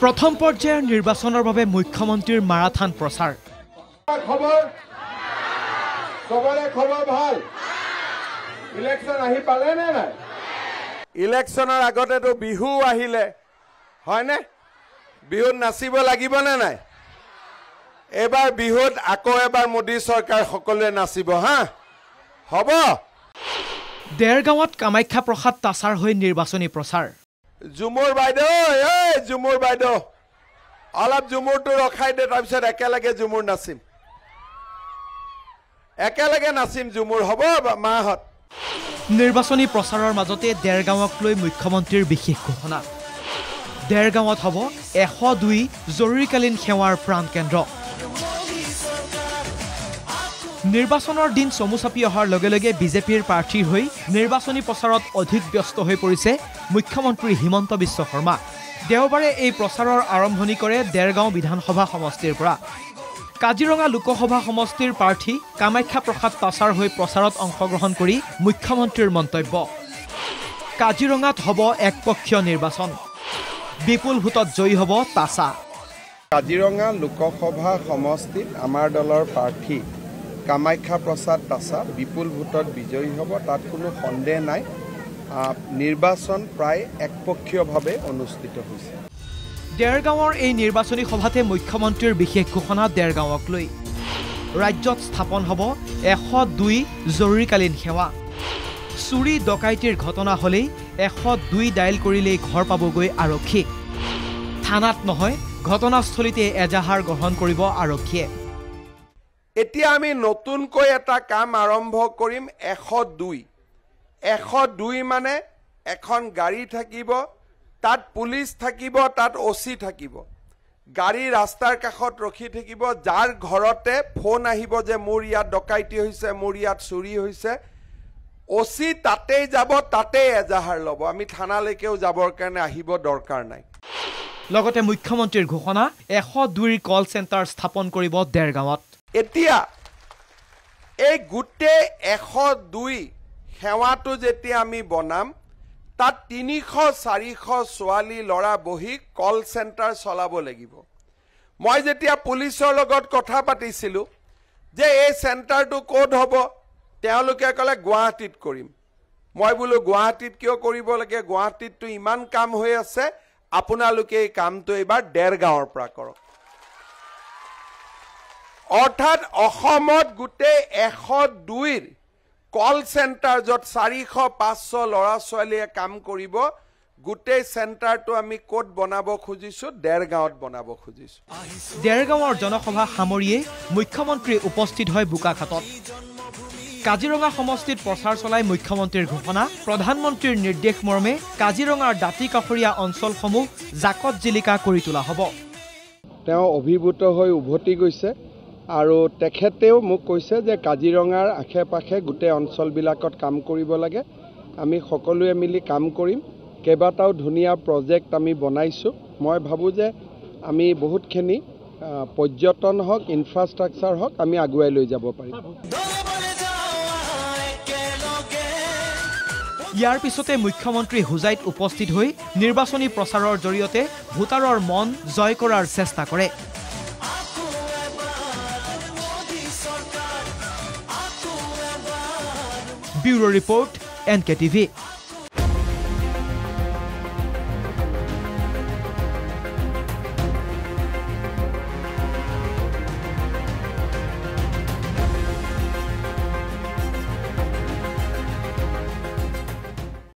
প্ৰথম পৰ্যায়ৰ নিৰ্বাচনৰ বাবে মুখ্যমন্ত্ৰীৰ মাৰাথান প্ৰচাৰ খবৰ সবৰে খবৰ ভাল ইলেকশন আহি পালে নে নাই ইলেকশনৰ আগতেতো বিহু আহিলে হয়নে বিহুত নাচিব লাগিব নে নাই এবাৰ বিহুত আকৌ এবাৰ মোদী চৰকাৰ সকলোৱে নাচিব হা হ'ব দেৰগাঁৱত কামাখ্যা প্ৰসাদ তাছাৰ হৈ নিৰ্বাচনী প্ৰচাৰ জুমুৰ বাইদেউ এই জুমুৰ বাইদেউ অলপ জুমুৰটো ৰখাই দে তাৰপিছত একেলগে জুমুৰ নাচিম একেলগে নাচিম জুমুৰ হ'ব মাহত নিৰ্বাচনী প্ৰচাৰৰ মাজতে দেৰগাঁৱক লৈ মুখ্যমন্ত্ৰীৰ বিশেষ ঘোষণা দেৰগাঁৱত হ'ব 102 জৰুৰীকালীন সেৱাৰ প্ৰাণ কেন্দ্ৰ নিৰ্বাচনৰ দিন চমু চাপি অহাৰ লগে লগে বিজেপিৰ প্ৰাৰ্থীৰ হৈ নিৰ্বাচনী প্ৰচাৰত অধিক ব্যস্ত হৈ পৰিছে মুখ্যমন্ত্ৰী হিমন্ত বিশ্ব শৰ্মা দেওবাৰে এই প্ৰচাৰৰ আৰম্ভণি কৰে দেৰগাঁও বিধানসভা সমষ্টিৰ পৰা কাজিৰঙা লোকসভা সমষ্টিৰ প্ৰাৰ্থী কামাখ্যা প্ৰসাদ তাছাৰ হৈ প্ৰচাৰত অংশগ্ৰহণ কৰি মুখ্যমন্ত্ৰীৰ মন্তব্য কাজিৰঙাত হ'ব একপক্ষীয় নিৰ্বাচন বিপুল ভোটত জয়ী হ'ব তাছা কাজিৰঙা লোকসভা সমষ্টিত আমাৰ দলৰ প্ৰাৰ্থী কামাখ্যা প্ৰসাদ তাছা বিপুল ভোটত বিজয়ী হ'ব তাত কোনো সন্দেহ নাই নিৰ্বাচন প্ৰায় একপক্ষীয়ভাৱে অনুষ্ঠিত হৈছে দেৰগাঁৱৰ এই নিৰ্বাচনী সভাতে মুখ্যমন্ত্ৰীৰ বিশেষ ঘোষণা দেৰগাঁৱক লৈ ৰাজ্যত স্থাপন হ'ব 102 জৰুৰীকালীন সেৱা চুৰি ডকাইতিৰ ঘটনা হ'লেই 102 ডায়েল কৰিলেই ঘৰ পাবগৈ আৰক্ষী থানাত নহয় ঘটনাস্থলীতে এজাহাৰ গ্ৰহণ কৰিব আৰক্ষীয়ে এতিয়া আমি নতুনকৈ এটা কাম আৰম্ভ কৰিম 102 মানে এখন গাড়ী থাকিব তাত পুলিচ থাকিব তাত ওসি থাকিব গাড়ী ৰাস্তাৰ কাষত ৰখি থাকিব যাৰ ঘৰতে ফোন আহিব যে মোৰ ইয়াত ডকাইতি হৈছে মোৰ ইয়াত চুৰি হৈছে ওসি তাতেই যাব তাতেই এজাহাৰ ল'ব আমি থানালৈকেও যাবৰ কাৰণে আহিব দৰকাৰ নাই লগতে মুখ্যমন্ত্ৰীৰ ঘোষণা 102 কল চেণ্টাৰ স্থাপন কৰিব দেৰগাঁৱত এতিয়া এই গুটে 102 সেৱাটো যেতিয়া আমি বনাম তাত 300-400 ছোৱালী লৰা বহি কল চেণ্টাৰ চলাব লাগিব মই যেতিয়া পুলিচৰ লগত কথা পাতিছিলো যে এই চেণ্টাৰটো ক'ত হ'ব তেওঁলোকে ক'লে গুৱাহাটীত কৰিম মই বোলো গুৱাহাটীত কিয় কৰিব লাগে গুৱাহাটীতটো ইমান কাম হৈ আছে আপোনালোকে এই কামটো এবাৰ দেৰগাঁৱৰ পৰা কৰক অৰ্থাৎ অসমত গুটে 102 কল চেণ্টাৰ য'ত 400-500 ল'ৰা ছোৱালীয়ে কাম কৰিব গুটে চেণ্টাৰটো আমি ক'ত বনাব খুজিছো দেৰগাঁৱত বনাব খুজিছো দেৰগাঁৱৰ জনসভা সামৰিয়ে মুখ্যমন্ত্ৰী উপস্থিত হয় বোকাখাটত কাজিৰঙা সমষ্টিত প্ৰচাৰ চলাই মুখ্যমন্ত্ৰীৰ ঘোষণা প্ৰধানমন্ত্ৰীৰ নিৰ্দেশ মৰ্মে কাজিৰঙাৰ দাঁতি কাষৰীয়া অঞ্চলসমূহ জাকত জিলিকা কৰি তোলা হ'ব তেওঁ অভিভূত হৈ উভতি গৈছে আৰু তেখেতেও মোক কৈছে যে কাজিৰঙাৰ আশে-পাশে গোটেই অঞ্চলবিলাকত কাম কৰিব লাগে আমি সকলোৱে মিলি কাম কৰিম কেইবাটাও ধুনীয়া প্ৰজেক্ট আমি বনাইছো মই ভাবো যে আমি বহুতখিনি পৰ্যটন হওক ইনফ্ৰাষ্ট্ৰাকচাৰ হওক আমি আগুৱাই লৈ যাব পাৰিম ইয়াৰ পিছতে মুখ্যমন্ত্ৰী হুজাইত উপস্থিত হৈ নিৰ্বাচনী প্ৰচাৰৰ জৰিয়তে ভোটাৰৰ মন জয় কৰাৰ চেষ্টা কৰে ব্যুৰো ৰিপৰ্ট NKTV